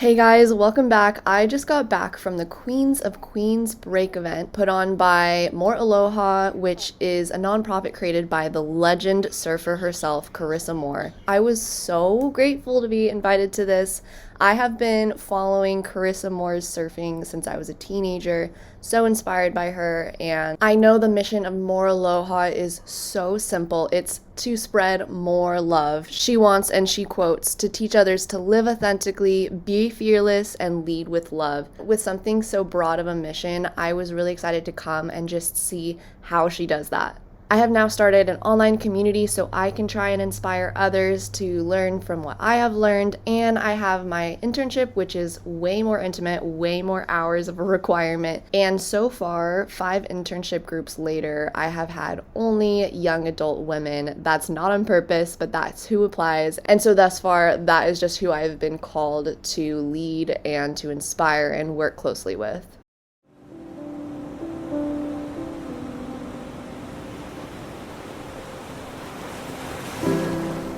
Hey guys, welcome back. I just got back from the Queens of Queens Break event put on by More Aloha, which is a nonprofit created by the legend surfer herself, Carissa Moore. I was so grateful to be invited to this. I have been following Carissa Moore's surfing since I was a teenager, so inspired by her, and I know the mission of More Aloha is so simple. It's to spread more love. She wants, and she quotes, to teach others to live authentically, be fearless, and lead with love. With something so broad of a mission, I was really excited to come and just see how she does that. I have now started an online community so I can try and inspire others to learn from what I have learned, and I have my internship, which is way more intimate, way more hours of a requirement, and so far, 5 internship groups later, I have had only young adult women. That's not on purpose, but that's who applies, and so thus far, that is just who I've been called to lead and to inspire and work closely with.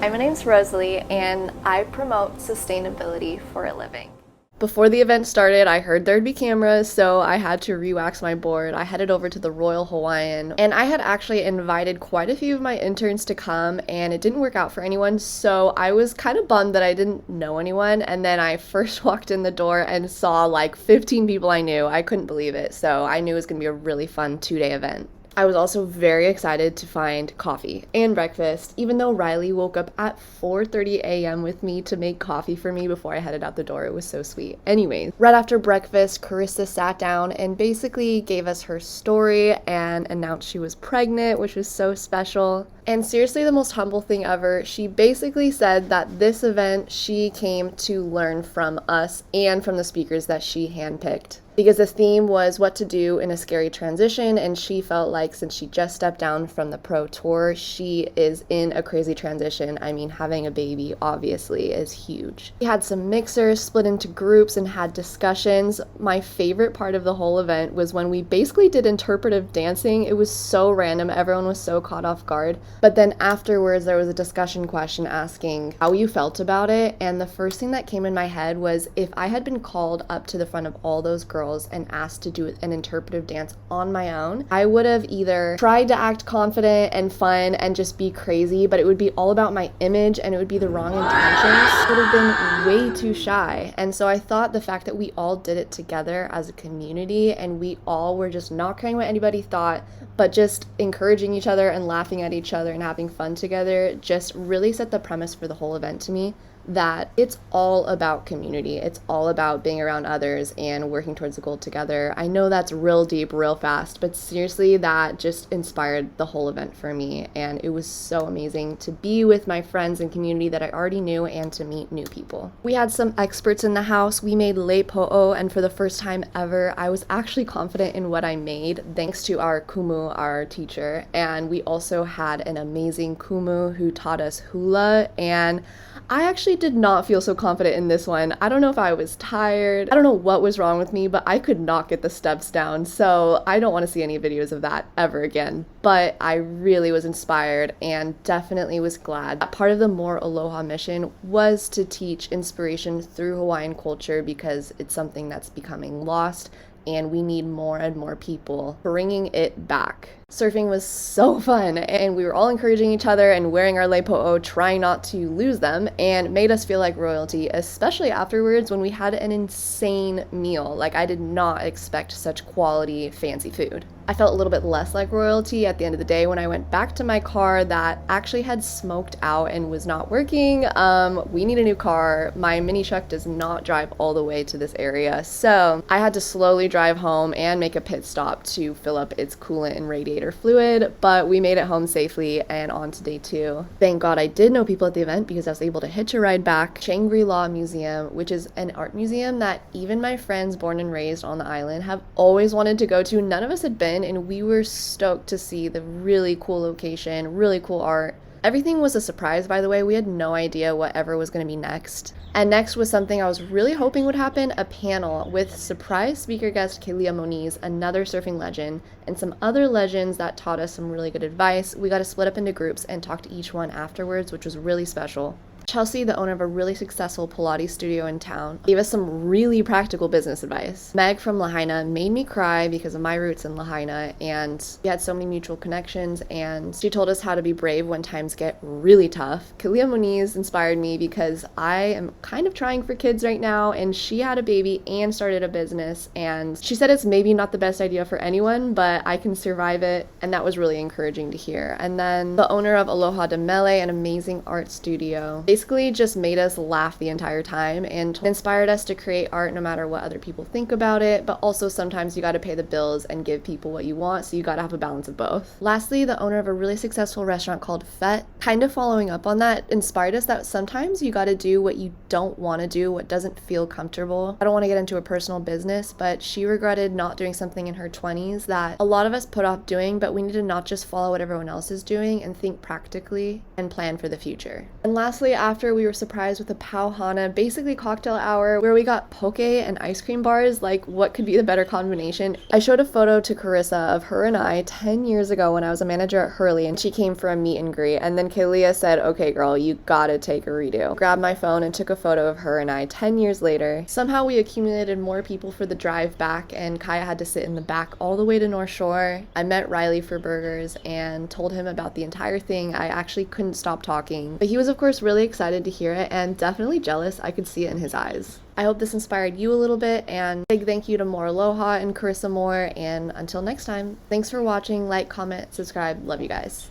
Hi, my name's Rosalie, and I promote sustainability for a living. Before the event started, I heard there'd be cameras, so I had to re-wax my board. I headed over to the Royal Hawaiian, and I had actually invited quite a few of my interns to come, and it didn't work out for anyone, so I was kind of bummed that I didn't know anyone, and then I first walked in the door and saw like 15 people I knew. I couldn't believe it, so I knew it was going to be a really fun 2-day event. I was also very excited to find coffee and breakfast, even though Riley woke up at 4:30 a.m. with me to make coffee for me before I headed out the door. It was so sweet. Anyways, right after breakfast, Carissa sat down and basically gave us her story and announced she was pregnant, which was so special. And seriously, the most humble thing ever, she basically said that this event she came to learn from us and from the speakers that she handpicked. Because the theme was what to do in a scary transition, and she felt like since she just stepped down from the pro tour, she is in a crazy transition. I mean, having a baby obviously is huge. We had some mixers, split into groups, and had discussions. My favorite part of the whole event was when we basically did interpretive dancing. It was so random, everyone was so caught off guard. But then afterwards, there was a discussion question asking how you felt about it, and the first thing that came in my head was if I had been called up to the front of all those girls and asked to do an interpretive dance on my own, I would have either tried to act confident and fun and just be crazy, but it would be all about my image and it would be the wrong intentions. It would have been way too shy. And so I thought the fact that we all did it together as a community and we all were just not caring what anybody thought, but just encouraging each other and laughing at each other and having fun together just really set the premise for the whole event to me, that it's all about community. It's all about being around others and working towards a goal together. I know that's real deep, real fast, but seriously, that just inspired the whole event for me, and it was so amazing to be with my friends and community that I already knew and to meet new people. We had some experts in the house. We made lepo'o, and for the first time ever, I was actually confident in what I made thanks to our kumu, our teacher, and we also had an amazing kumu who taught us hula, and I actually did not feel so confident in this one. I don't know if I was tired. I don't know what was wrong with me, but I could not get the steps down. So I don't want to see any videos of that ever again. But I really was inspired and definitely was glad that part of the More Aloha mission was to teach inspiration through Hawaiian culture, because it's something that's becoming lost and we need more and more people bringing it back. Surfing was so fun, and we were all encouraging each other and wearing our lepo'o, trying not to lose them, and made us feel like royalty, especially afterwards when we had an insane meal. Like, I did not expect such quality, fancy food. I felt a little bit less like royalty at the end of the day when I went back to my car that actually had smoked out and was not working. We need a new car. My mini truck does not drive all the way to this area, so I had to slowly drive home and make a pit stop to fill up its coolant and radiator fluid, but we made it home safely and on to day 2. Thank God I did know people at the event because I was able to hitch a ride back. Shangri-La Museum, which is an art museum that even my friends born and raised on the island have always wanted to go to. None of us had been, and we were stoked to see the really cool location, really cool art. Everything was a surprise, by the way. We had no idea whatever was going to be next. And next was something I was really hoping would happen, a panel with surprise speaker guest Kelia Moniz, another surfing legend, and some other legends that taught us some really good advice. We got to split up into groups and talk to each one afterwards, which was really special. Chelsea, the owner of a really successful Pilates studio in town, gave us some really practical business advice. Meg from Lahaina made me cry because of my roots in Lahaina, and we had so many mutual connections, and she told us how to be brave when times get really tough. Kalia Moniz inspired me because I am kind of trying for kids right now, and she had a baby and started a business, and she said it's maybe not the best idea for anyone, but I can survive it, and that was really encouraging to hear. And then the owner of Aloha de Mele, an amazing art studio, basically just made us laugh the entire time and inspired us to create art no matter what other people think about it, but also sometimes you gotta pay the bills and give people what you want, so you gotta have a balance of both. Lastly, the owner of a really successful restaurant called Fete, kind of following up on that, inspired us that sometimes you gotta do what you don't wanna do, what doesn't feel comfortable. I don't wanna get into a personal business, but she regretted not doing something in her 20s that a lot of us put off doing, but we need to not just follow what everyone else is doing and think practically and plan for the future. And lastly, after we were surprised with a pauhana, basically cocktail hour, where we got poke and ice cream bars. Like, what could be the better combination? I showed a photo to Carissa of her and I 10 years ago when I was a manager at Hurley, and she came for a meet and greet, and then Kalia said, okay girl, you gotta take a redo. Grabbed my phone and took a photo of her and I 10 years later. Somehow we accumulated more people for the drive back, and Kaya had to sit in the back all the way to North Shore. I met Riley for burgers and told him about the entire thing. I actually couldn't stop talking, but he was of course really excited to hear it and definitely jealous. I could see it in his eyes. I hope this inspired you a little bit, and big thank you to More Aloha and Carissa Moore, and until next time, thanks for watching. Like, comment, subscribe. Love you guys.